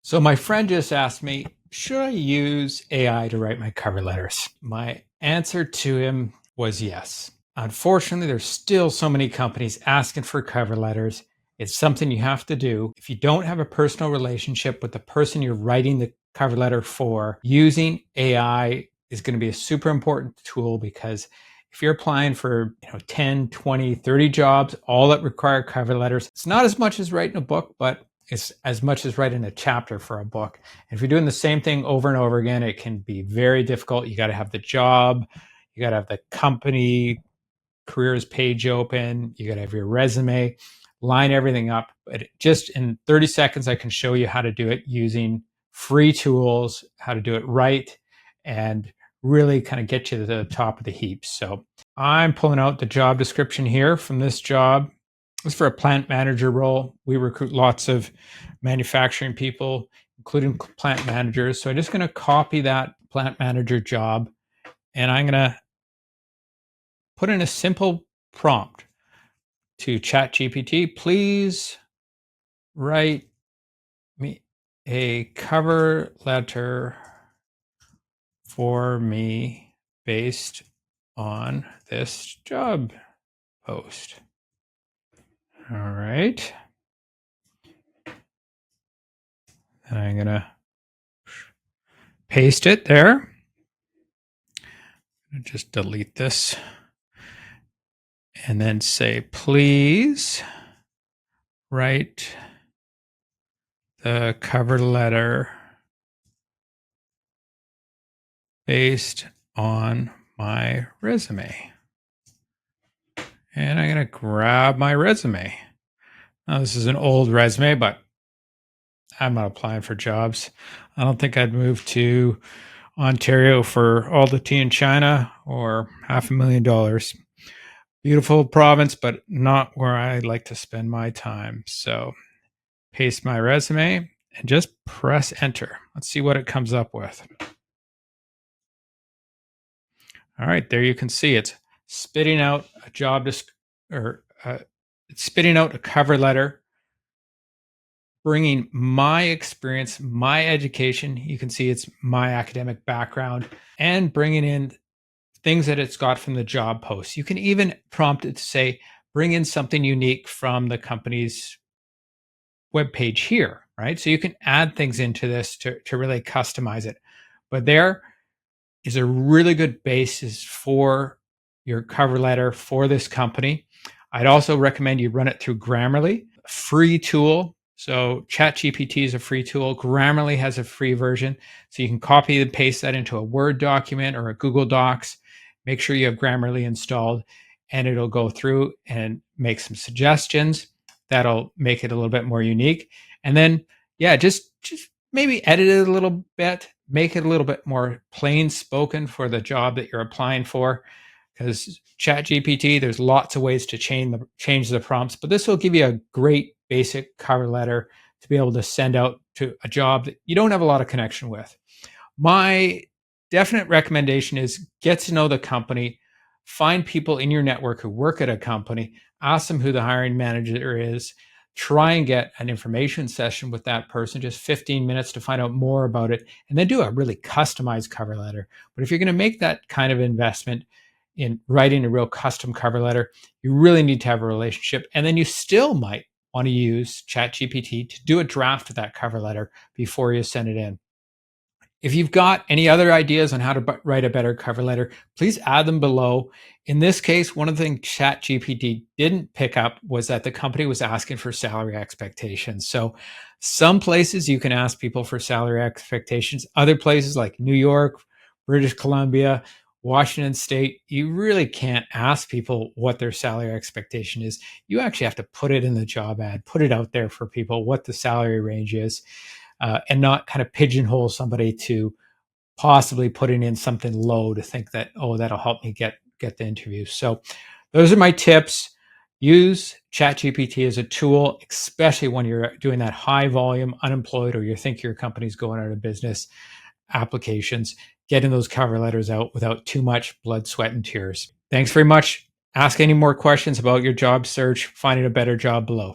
So my friend just asked me, should I use AI to write my cover letters? My answer to him was yes. Unfortunately, there's still so many companies asking for cover letters. It's something you have to do. If you don't have a personal relationship with the person you're writing the cover letter for, using AI is going to be a super important tool, because if you're applying for 10, 20, 30 jobs, all that require cover letters, it's not as much as writing a book, but it's as much as writing a chapter for a book. And if you're doing the same thing over and over again, it can be very difficult. You got to have the job, you got to have the company careers page open, you got to have your resume, line everything up. But just in 30 seconds, I can show you how to do it using free tools, how to do it right, and really kind of get you to the top of the heap. So I'm pulling out the job description here from this job. It's for a plant manager role. We recruit lots of manufacturing people, including plant managers. So I'm just going to copy that plant manager job, and I'm going to put in a simple prompt to ChatGPT. Please write me a cover letter for me based on this job post. All right. And I'm going to paste it there. Just delete this. And then say, please write the cover letter based on my resume. And I'm going to grab my resume. Now, this is an old resume, but I'm not applying for jobs. I don't think I'd move to Ontario for all the tea in China or $500,000. Beautiful province, but not where I like to spend my time. So paste my resume and just press enter. Let's see what it comes up with. All right, there you can see it's spitting out a it's spitting out a cover letter, bringing my experience, my education. You can see it's my academic background, and bringing in things that it's got from the job post. You can even prompt it to say, bring in something unique from the company's webpage here, right? So you can add things into this to really customize it. But there is a really good basis for your cover letter for this company. I'd also recommend you run it through Grammarly, a free tool. So ChatGPT is a free tool. Grammarly has a free version. So you can copy and paste that into a Word document or a Google Docs. Make sure you have Grammarly installed, and it'll go through and make some suggestions that'll make it a little bit more unique. And then, yeah, just maybe edit it a little bit, make it a little bit more plain spoken for the job that you're applying for. Because ChatGPT, there's lots of ways to change the prompts, but this will give you a great basic cover letter to be able to send out to a job that you don't have a lot of connection with. My definite recommendation is get to know the company, find people in your network who work at a company, ask them who the hiring manager is, try and get an information session with that person, just 15 minutes to find out more about it, and then do a really customized cover letter. But if you're going to make that kind of investment in writing a real custom cover letter, you really need to have a relationship. And then you still might want to use ChatGPT to do a draft of that cover letter before you send it in. If you've got any other ideas on how to write a better cover letter, please add them below. In this case, one of the things ChatGPT didn't pick up was that the company was asking for salary expectations. So some places you can ask people for salary expectations. Other places like New York, British Columbia, Washington State, you really can't ask people what their salary expectation is. You actually have to put it in the job ad, put it out there for people what the salary range is. And not kind of pigeonhole somebody to possibly putting in something low to think that, oh, that'll help me get the interview. So those are my tips. Use ChatGPT as a tool, especially when you're doing that high volume, unemployed, or you think your company's going out of business applications, getting those cover letters out without too much blood, sweat, and tears. Thanks very much. Ask any more questions about your job search, finding a better job below.